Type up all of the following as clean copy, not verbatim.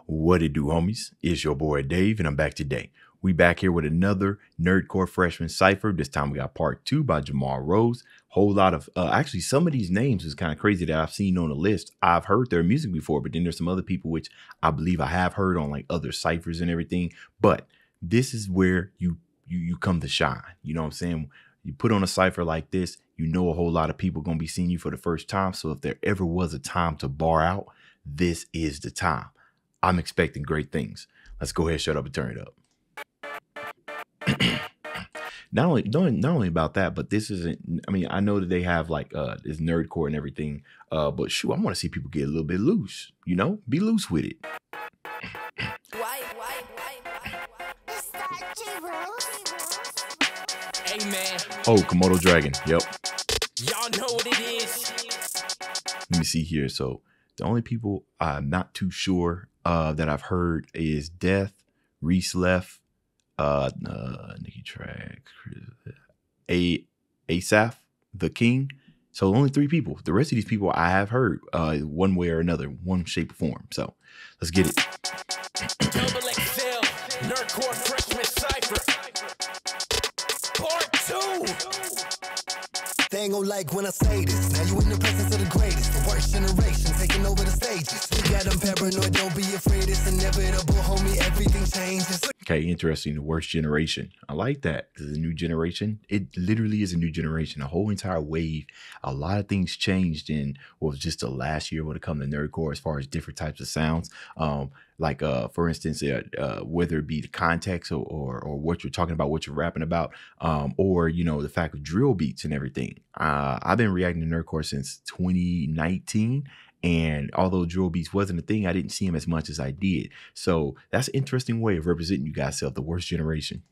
What it do, homies? It's your boy Dave, and I'm back today. We back here with another Nerdcore freshman cipher. This time we got part 2 by Jamar Rose. Whole lot of actually some of these names is kind of crazy that I've seen on the list. I've heard their music before, but then there's some other people which I believe I have heard on like other ciphers and everything. But this is where you come to shine. You know what I'm saying? You put on a cipher like this, you know a whole lot of people gonna be seeing you for the first time. So if there ever was a time to bar out, this is the time. I'm expecting great things. Let's go ahead, shut up, and turn it up. Not only about that, but this isn't. I mean, I know that they have like this nerdcore and everything, but shoot, I want to see people get a little bit loose. You know, be loose with it. Hey man. Oh, Komodo Dragon. Yep. Y'all know what it is. Let me see here. So the only people I'm not too sure that I've heard is Death, Reese Left, Nikki Track, Asaph, The King. So only 3 people. The rest of these people I have heard one way or another, one shape or form. So let's get it. XXL NERDCORE freshman cipher. Part 2. They ain't gon' like when I say this. Now you in the presence of the greatest, the worst generation taking over the stages. We got them paranoid, don't be afraid. It's inevitable, homie. Everything changes. Okay, interesting. The worst generation. I like that because the new generation. It literally is a new generation. A whole entire wave. A lot of things changed in what was just the last year when it comes to nerdcore as far as different types of sounds. Like for instance, whether it be the context or what you're talking about, what you're rapping about, or you know the fact of drill beats and everything. I've been reacting to nerdcore since 2019. And although drill beats wasn't a thing, I didn't see him as much as I did. So that's an interesting way of representing you guys self, the worst generation.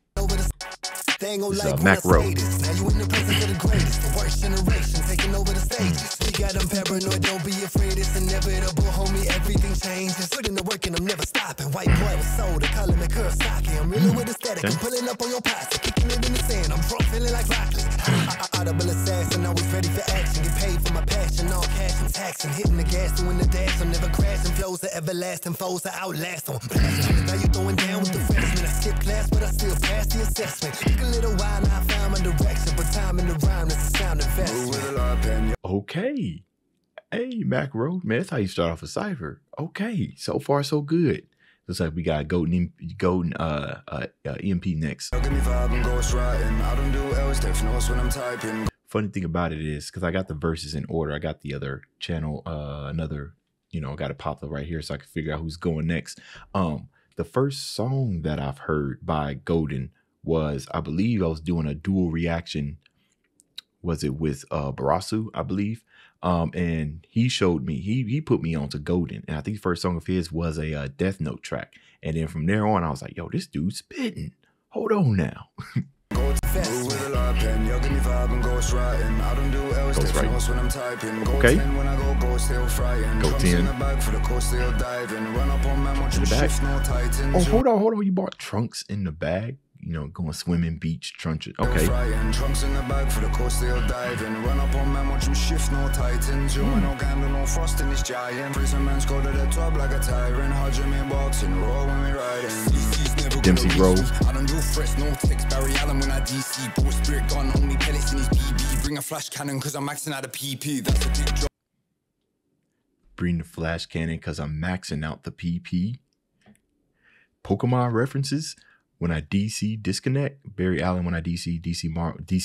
They ain't gon' This is, like Mac when I Rowe. say this. Now you in the presence of the greatest, the worst generation taking over the stages. We got them paranoid, don't be afraid. It's inevitable, homie. Everything changes. Putting the work and I'm never stopping. White boy with soda, calling me Kurosaki. I'm reeling with aesthetic. I'm pulling up on your pasta, kicking it in the sand. I'm drunk, feeling like broccoli. Audible assassin, always ready for action. Get paid for my passion, all cash and taxing. Hitting the gas, doing the dash. I'm never crashing. Flows are everlasting, foes are outlast. I'm blasting. Now you throwing down with the freshmen. I skip class, but I still pass the assessment. Took a little while, now I found my direction. But time in the rhyme is a sound investment. Okay. Hey, Mac Rowe, man, that's how you start off a cipher. Okay, so far so good. Looks like we got Golden EMP next. Funny thing about it is, because I got the verses in order, I got the other channel, another, you know, got it popped up right here so I can figure out who's going next. The first song that I've heard by Golden was, I believe I was doing a dual reaction. Was it with Barasu, I believe? And he showed me, he put me on to Golden. And I think the first song of his was a Death Note track. And then from there on, I was like, yo, this dude's spitting. Hold on now. Okay. Go 10. In the bag. Oh, hold on. You bought trunks in the bag? You know, going swimming, beach, trunks. Okay. Trunks in the bag for the coast, they'll dive in. Run up on man, watch them shift, no titans. You want no candle, no frost in this giant. Prison man's go to the top like a tyrant. Hard me boxing, roll when we riding. Dempsey Road. I don't do fresh, no text. Barry Allen when I DC. Ball spirit gun, only pellets in his BB. Bring a flash cannon, cause I'm maxing out a PP. That's a big drop. Bring the flash cannon, cause I'm maxing out the PP. Pokemon references. When I DC disconnect, Barry Allen. When I DC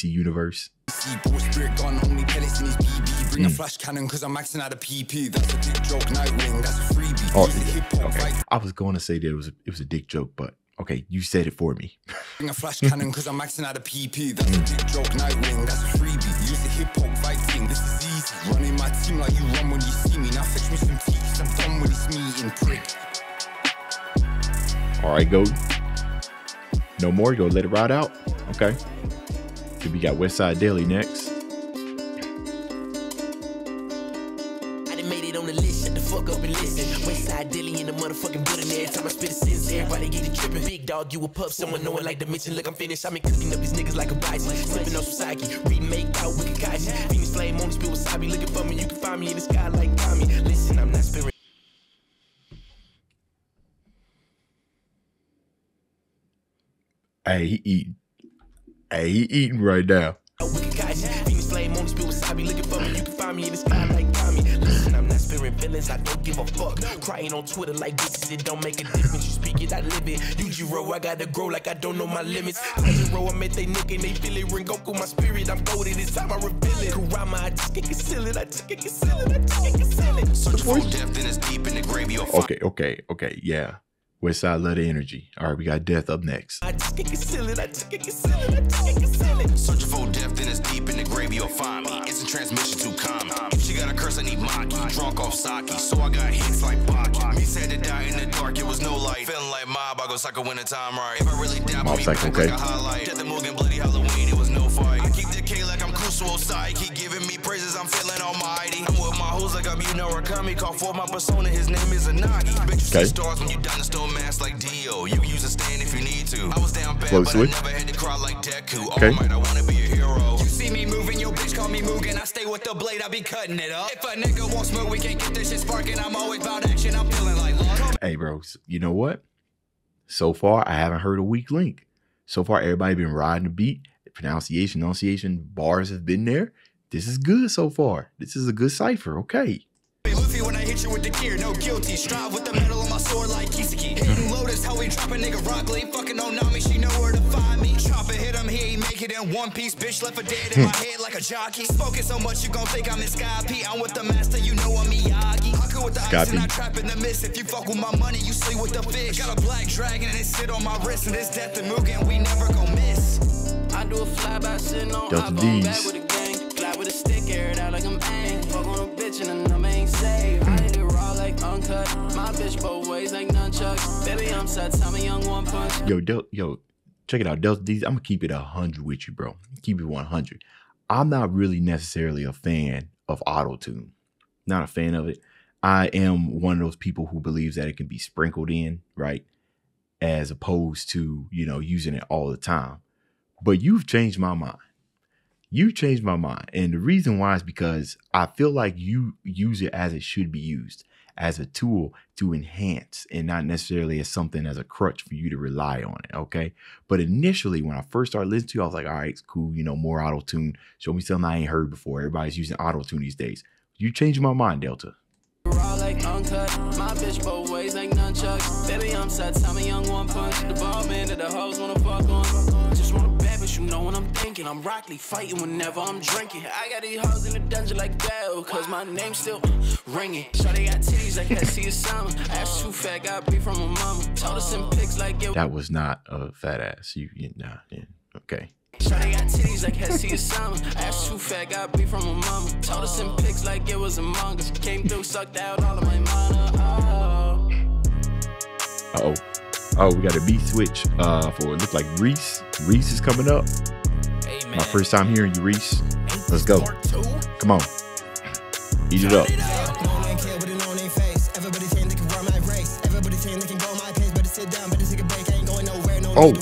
Universe. Ball spirit gun, only pellets in his BB. Bring a flash cannon, cause I'm maxing out a PP. That's a dick joke, Nightwing. That's a freebie. Oh, okay. I was going to say that it was a dick joke, but okay, you said it for me. Bring a flash cannon, cause I'm maxing out a PP. That's a dick joke, Nightwing. That's a freebie. Use the hip hop fighting. This is easy. Running my team like you run when you see me. Now fetch me some tea, cause I'm done with this meeting, prick. All right, go. No more, go let it ride out. Okay. Then we got Westside Daily next. I done made it on the list, shut the fuck up and listen. Westside Daily in the motherfucking building. Every time I spit a sentence, everybody get it tripping. Big dog, you a pup, someone knowing like dimension. Look, I'm finished, I'm cooking up these niggas like a bison. Sipping on some psyche, remake out with Kakashi. Phoenix flame on the spill wasabi. Looking for me, you can find me in the sky like Tommy. Listen, I'm not spirit. Hey, he eating. Hey, he eating right now. Flame on spill wasabi looking for me. You can find me in the sky like Tommy. Listen, I'm not sparing feelings. I don't give a fuck. Crying on Twitter like this is it. Don't make a difference. You speak it, I live it. Yujiro, I gotta grow like I don't know my limits. Hajiro, I met they nigga and they feel it. Rengoku, my spirit, I'm goaded. It's time I reveal it. Kurama, I just can't conceal it. I just can't conceal it. I just can't conceal it. Search for death, then it's deep in the grave. Okay, yeah. Westside love the energy. All right, we got death up next. I just can't conceal it. I just can't conceal it. I just can't conceal it. Searching for death, then it's deep in the grave. You'll find me. It's a transmission too common. If she got a curse, I need Maki. Drunk off sake, so I got hits like Baki. Me said to die in the dark, it was no light. Feeling like Mob, I go suck a winter time right. If I really dab on me back like a highlight. Death the Mugen, bloody Halloween, it was no fight. I keep the K like I'm Kusuo Sai. Keep giving me praises, I'm feeling almighty. I'm with my hoes like I'm Rakami. Call for my persona, his name is Anagi. Bet you see stars when you down the stone mask like Dio. You use a stand if you need to. I was down bad, but I never had to cry like Deku. Okay. All might, I wanna be a hero. You see me moving, your bitch call me Mugen. I stay with the blade, I be cutting it up. If a nigga wants smoke, we can't get this shit sparking. I'm always about action, I'm feeling like love. Hey, bro, you know what? So far, I haven't heard a weak link. So far, everybody been riding the beat. The pronunciation, enunciation, bars have been there. This is good so far. This is a good cipher, okay. Luffy when I hit you with the gear, no guilty. Strive with the metal on my sword like Kiseki. Hitting Lotus, how we drop a nigga Rock Lee. Fucking Onami, she know where to find me. Chop it, hit him, he ain't make it in one piece. Bitch left for dead in my head like a jockey. Spoken so much, you gon' think I'm in Sky P. I'm with the master, you know I'm Miyagi. Haku with the ice and I trap in the mist. If you fuck with my money, you sleep with the fish. Got a black dragon and it sit on my wrist. And it's death and Mugen, we never gon' miss. I do a flyby sitting on iPhone, back with a gang. Glide with a stick, air it out like I'm ang. Fuck on a bitch and a number ain't safe. I hit it raw like uncut. My bitch both ways like nunchucks. Baby, I'm set, tell me young one punch. Yo, check it out. Delta D's, I'm gonna keep it 100 with you, bro. Keep it 100. I'm not really necessarily a fan of auto-tune. Not a fan of it. I am one of those people who believes that it can be sprinkled in, right? As opposed to, you know, using it all the time. But you've changed my mind. You changed my mind. And the reason why is because I feel like you use it as it should be used, as a tool to enhance and not necessarily as something as a crutch for you to rely on it. Okay. But initially, when I first started listening to you, I was like, all right, it's cool. You know, more auto-tune. Show me something I ain't heard before. Everybody's using auto-tune these days. You changed my mind, Delta. Raw like uncut, my bitch both ways like nunchucks. Baby, I'm set, tell me young one punch. The ball man that the hoes wanna fuck on. Just wanna bet, but you know what I'm thinking. I'm Rock Lee fighting whenever I'm drinking. I got these hoes in the dungeon like Bell, cause my name's still ringing. Shawty got titties like that, see a summer. Ass too fat, got beef from my mama. Told us some pics like it. That was not a fat ass. Nah, yeah, okay. Shawty got titties like Hessie or summer. Ass too fat, got beef from my mama. Told us some pics like it was Among Us. Came through, sucked out all of my mana. Oh, we got a beat switch for it looked like Reese. Reese is coming up. Hey, man. My first time hearing you, Reese. Let's go. Come on. Eat it up. Oh.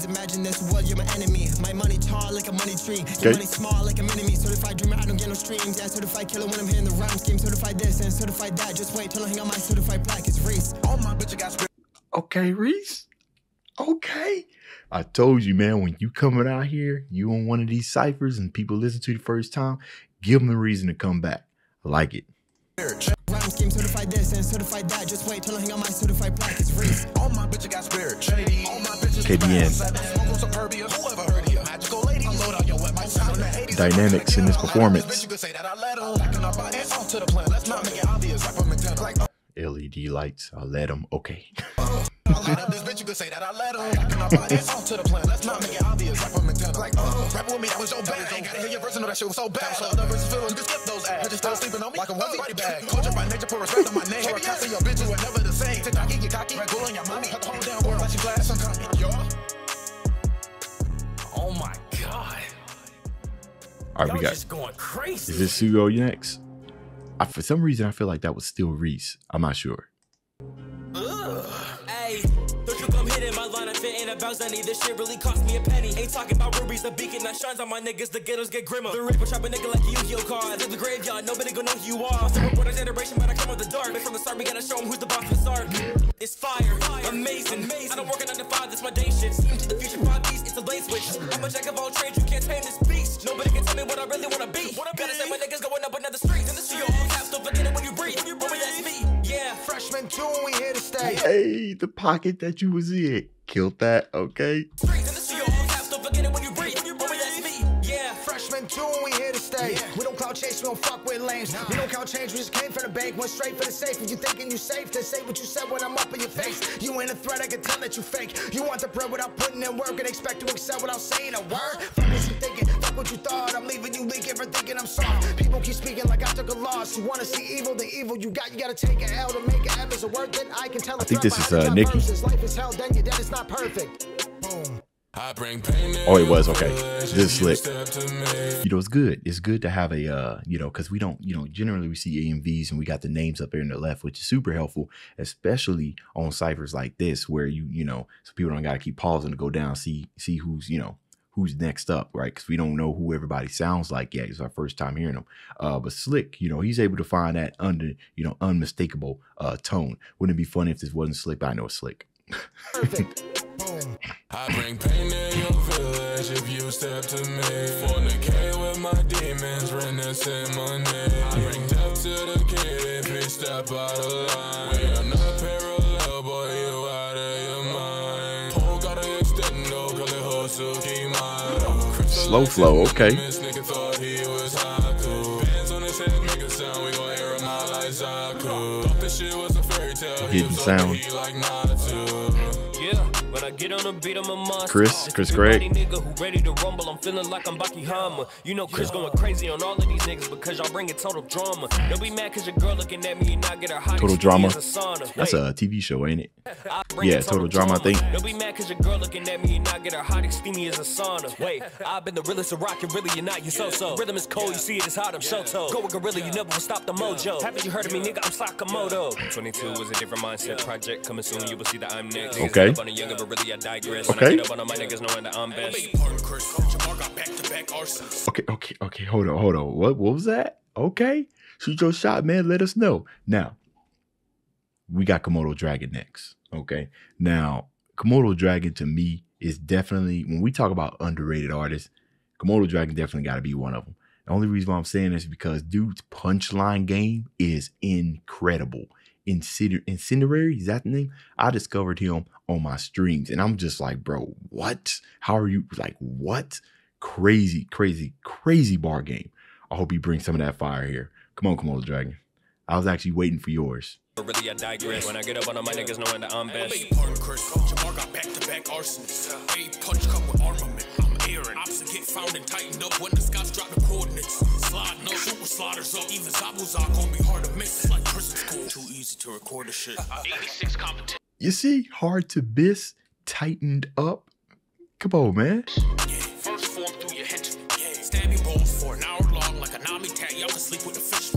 Imagine this world, you're my enemy. My money tall like a money tree. Your money small like a mini-me. Certified dreamer, I don't get no streams. Yeah, certified killer when I'm hitting the rhyme scheme. Certified this and certified that. Just wait till I hang on my certified plaque. It's Reese. All my bitch got. Okay, Reese. Okay. I told you, man, when you coming out here, you on one of these ciphers and people listen to you the first time, give them a reason to come back. I like it. Rhyme scheme, certified this and certified that. Just wait till I hang on my certified plaque. It's Reese. All my bitches got spirit. All my bitches KBN. Dynamics in this performance. LED lights, I let them. Okay. Oh my god. All right, we got. Going crazy. Is this Sugo next? For some reason, I feel like that was still Reese. I'm not sure. Hey, don't you come hitting my line? I fit in a bounce. I need this shit really cost me a penny. Ain't talking about rubies, the beacon that shines on my niggas. The ghettos get grimmer. The rip will trap a nigga like a Yu-Gi-Oh card. In the graveyard, nobody gonna know who you are. Some report a generation, but I come with the dark. dark. But from the start, we gotta show them who's the boss of the start. It's fire, amazing. I don't work a 9 to 5, that's my day shit. Into the future, 5 beats, it's a late switch. I'm a jack of all trades, you can't tame this beast. Nobody can tell me what I really wanna be. Gotta say my niggas going up another street. And this is your all caps, don't forget it when you breathe. Homie, that's me. Yeah, Freshman 2, we here to stay. Hey, the pocket that you was in. Killed that, okay? streets. And this is your all caps, don't forget it when you breathe. Homie, that's me. Yeah, Freshman 2, we here to stay. We don't cloud chase, we don't fuck with lames. We don't count change, we just came from the bank. Went straight for the safe. If you thinking you safe, then say what you said when I'm up in your face. You ain't a threat, I can tell that you fake. You want the bread without putting in work and expect to excel without saying a word. Fuck what you thinking, fuck what you thought. I'm leaving you leaking for thinking I'm soft. People keep speaking like I took a loss. You wanna see evil, the evil you gotta take an L to make an M is a word that I can tell. I think this is Nikki. Life is hell, then your dead is not perfect. Boom. Oh, it was okay. Just slick. You know, it's good. It's good to have a you know, because we don't, you know, generally we see AMVs and we got the names up there in the left, which is super helpful, especially on ciphers like this, where you know, so people don't got to keep pausing to go down, see who's, you know, who's next up, right? Because we don't know who everybody sounds like yet. It's our first time hearing them. But Slick, you know, he's able to find that unmistakable tone. Wouldn't it be funny if this wasn't Slick? But I know it's Slick. Perfect. Boom. I bring pain in your village if you step to me. Fornicate with my demons, renouncing my name. I bring death to the kid if he step out of line. We are not parallel, boy, you out of your mind. Pole gotta extend, no, cause it holds to keep mine. Slow flow, okay. This nigga thought he was haiku. Bands on his head, make a sound, we gon' hear him out like Zaku. Thought this shit was a fairy tale, he Hidden was sound. he like not to. yeah. When I get on a beat, I'm a monster. Chris Gregg. Nigga who ready to rumble, I'm feeling like I'm Bucky Hammer. You know Chris going crazy on all of these niggas because y'all bringing total drama. Don't be mad cause your girl looking at me and not get her hot. Total Drama. Sauna. That's a TV show, ain't it? I bring Yeah, it Total Drama, I think. Don't be mad cause your girl looking at me and not get her hot and steamy as a sauna. Wait, I've been the realest of rock and really you're not, you so-so. Rhythm is cold, you see it is hot, I'm Shoto. Go with gorilla, you never will stop the mojo. Haven't you heard of me, nigga? I'm Sakamoto. 22 was a different mindset project. Coming soon, you will see that I'm next. Okay. On a younger, but really I digress. Okay. When I get up on my niggas knowing that I'm best. Okay. Hold on. What was that? Okay. Shoot your shot, man. Let us know. Now, we got Komodo Dragon next. Okay. Now, Komodo Dragon to me is definitely, when we talk about underrated artists, Komodo Dragon definitely got to be one of them. The only reason why I'm saying this is because dude's punchline game is incredible. Incendiary, is that the name? I discovered him on my streams and I'm just like, bro, what? How are you? Like, what? Crazy bar game. I hope you bring some of that fire here. Come on, Komodo Dragon. I was actually waiting for yours. But really I digress. When I get up on my niggas knowing that I'm best. Jamar got back-to-back arsonists. A punch come with armament. I'm Aaron. Opposite get found and tightened up when the Scots drop the coordinates. Slide no shoot with slaughters up. Even Zabuzak gon' be hard to miss. It's like prison school. Too easy to record the shit. 86 competition. You see, hard to miss, tightened up. Come on, man. First form through your head. Stabbing balls for an hour long like a Nami tag. Y'all can sleep with the fish.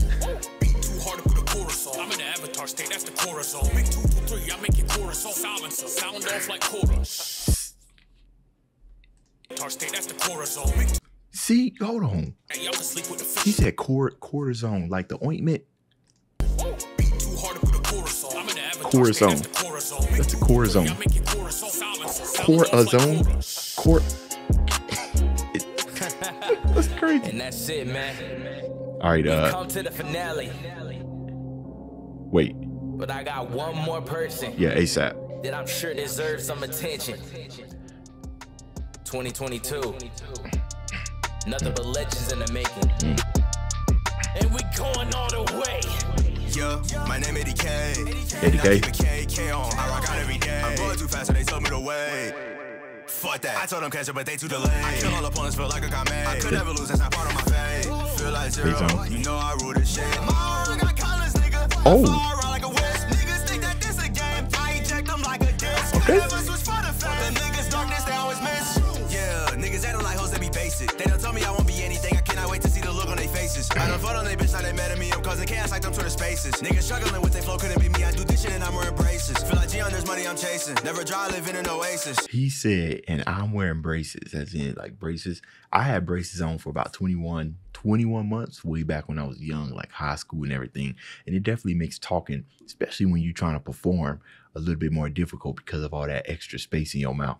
Beat too hard to put a chorus on. I'm in the avatar state, that's the chorus zone. Make 2, 2, 3, I make it chorus on. Silencer, sound off like chorus. Avatar state, that's the chorus zone. See, hold on. Y'all can sleep with the fish. He said cortisone, like the ointment. Beat too hard to put a chorus on. I'm in the avatar Corazon. state, that's the chorus zone. That's the Corazon. I make it chorus on. Silencer, sound off like Corazon. chorus. That's crazy. And that's it, man. All right, Come to the finale. wait. But I got one more person Yeah, ASAP. that I'm sure deserves some attention. 2022. Nothing but legends in the making. And we going all the way. Yeah, my name Eddie K. Eddie K. K on. I rock out every day. I'm going too fast, so they told me to wait. Fuck that. I told them catch it, but they too delayed. I kill all opponents, feel like I got made. I could never lose, that's not part of my fate. Feel like zero. You know I rule this shit. My own got colors, nigga. Oh. I run like a west. Niggas think that this a game. I eject them like a disc. Okay. Never switch for the fact. The niggas darkness, they always miss. Yeah, niggas acting like hoes that be basic. They don't tell me I won't be anything. I cannot wait to see the look on their faces. I I done fought on they bitch, now they mad at me. I'm causing chaos like them Twitter spaces. Niggas struggling with their flow, couldn't be me. I do this shit and I'm wearing braces. Feel like Gion, there's money I'm chasing. Never dry, living in an oasis. He said, and I'm wearing braces, as in like braces. I had braces on for about 21 months, way back when I was young, like high school and everything. And it definitely makes talking, especially when you're trying to perform, a little bit more difficult because of all that extra space in your mouth.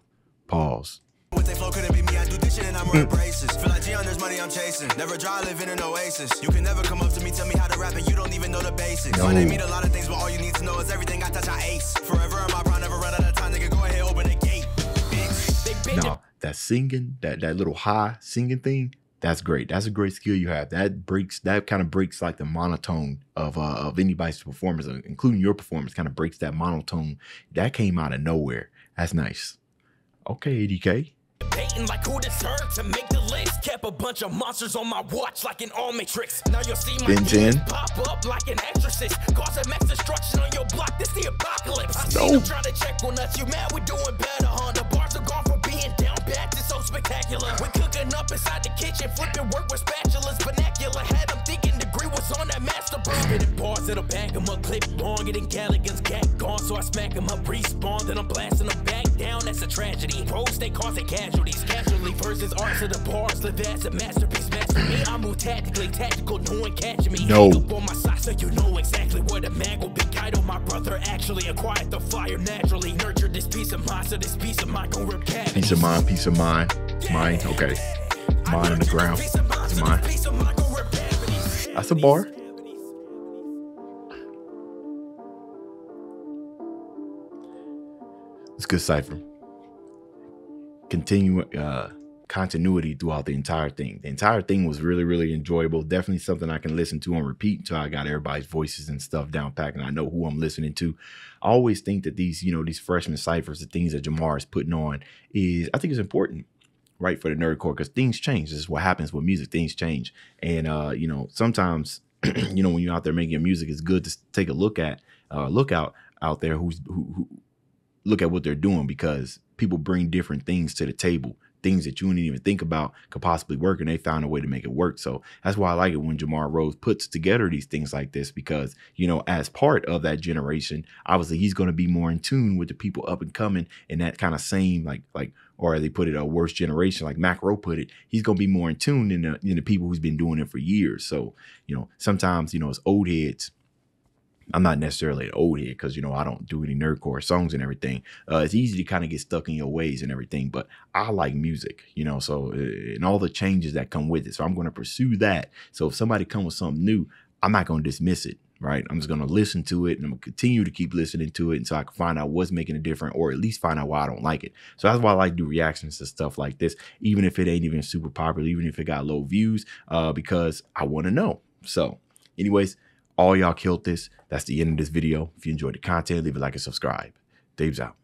Pause. With they flow, couldn't be me. I do this shit and I'm wearing braces. Feel like Gion, there's money I'm chasing. Never dry, living in an oasis. You can never come up to me, tell me how to rap, and you don't even know the basics. No. My name mean a lot of things, but all you need to know is everything I touch, I ace. Forever in my prime, never run out of time. Nigga, go ahead, open the gate. Bitch. No, that singing, that little high singing thing, that's great. That's a great skill you have. That kind of breaks like the monotone of anybody's performance, including your performance, kind of breaks that monotone. That came out of nowhere. That's nice. Okay, ADK. Hating like who deserved to make the list. Kept a bunch of monsters on my watch like an all matrix. Now you'll see my demons pop up like an exorcist. Causing mass destruction on your block. This the apocalypse. I see them trying to check on us. You mad? We're doing better, huh? The bars are gone from being down bad to so spectacular. We're cooking up inside the kitchen, flipping work with spatulas. Vernacular had them thinking degree was on that master bar. Spitting bars that'll back them up, clip long. Getting Galligan's cat gone, so I smack them up, respawn. Then I'm blasting them back down. That's a tragedy. Pros, they causing casualties. Casually versus arts of the bars. Live as a masterpiece. Master me, I move tactically. Tactical, no one catching me. No. Up on my side, so you know exactly where the man will be. Kaido, my brother, actually acquired the fire naturally. Nurtured this piece of mind, so this piece of mind gon' rip cavities. Peace of mind, peace of mind. Mine, okay. Mine on the ground. It's mine. That's a bar. It's good cipher. Continue continuity throughout the entire thing. The entire thing was really, really enjoyable. Definitely something I can listen to on repeat until I got everybody's voices and stuff down packed and I know who I'm listening to. I always think that these, these freshman ciphers, the things that Jamar is putting on I think it's important, right, for the nerdcore, because things change. This is what happens with music. Things change. And, sometimes, when you're out there making music, it's good to take a look out there who look at what they're doing, because people bring different things to the table. Things that you didn't even think about could possibly work, and they found a way to make it work. So that's why I like it when Jamar Rose puts together these things like this, because, as part of that generation, obviously he's going to be more in tune with the people up and coming in that kind of same, or they put it, a worse generation, like Macro put it, he's going to be more in tune than the people who's been doing it for years. So, sometimes, as old heads, I'm not necessarily an old head because, I don't do any nerdcore songs and everything. It's easy to kind of get stuck in your ways and everything, but I like music, so and all the changes that come with it. So I'm going to pursue that. So if somebody comes with something new, I'm not going to dismiss it, right? I'm just going to listen to it, and I'm going to continue to keep listening to it until I can find out what's making it different, or at least find out why I don't like it. So that's why I like to do reactions to stuff like this, even if it ain't even super popular, even if it got low views, because I want to know. So anyways, all y'all killed this. That's the end of this video. If you enjoyed the content, leave a like and subscribe. Dave's out.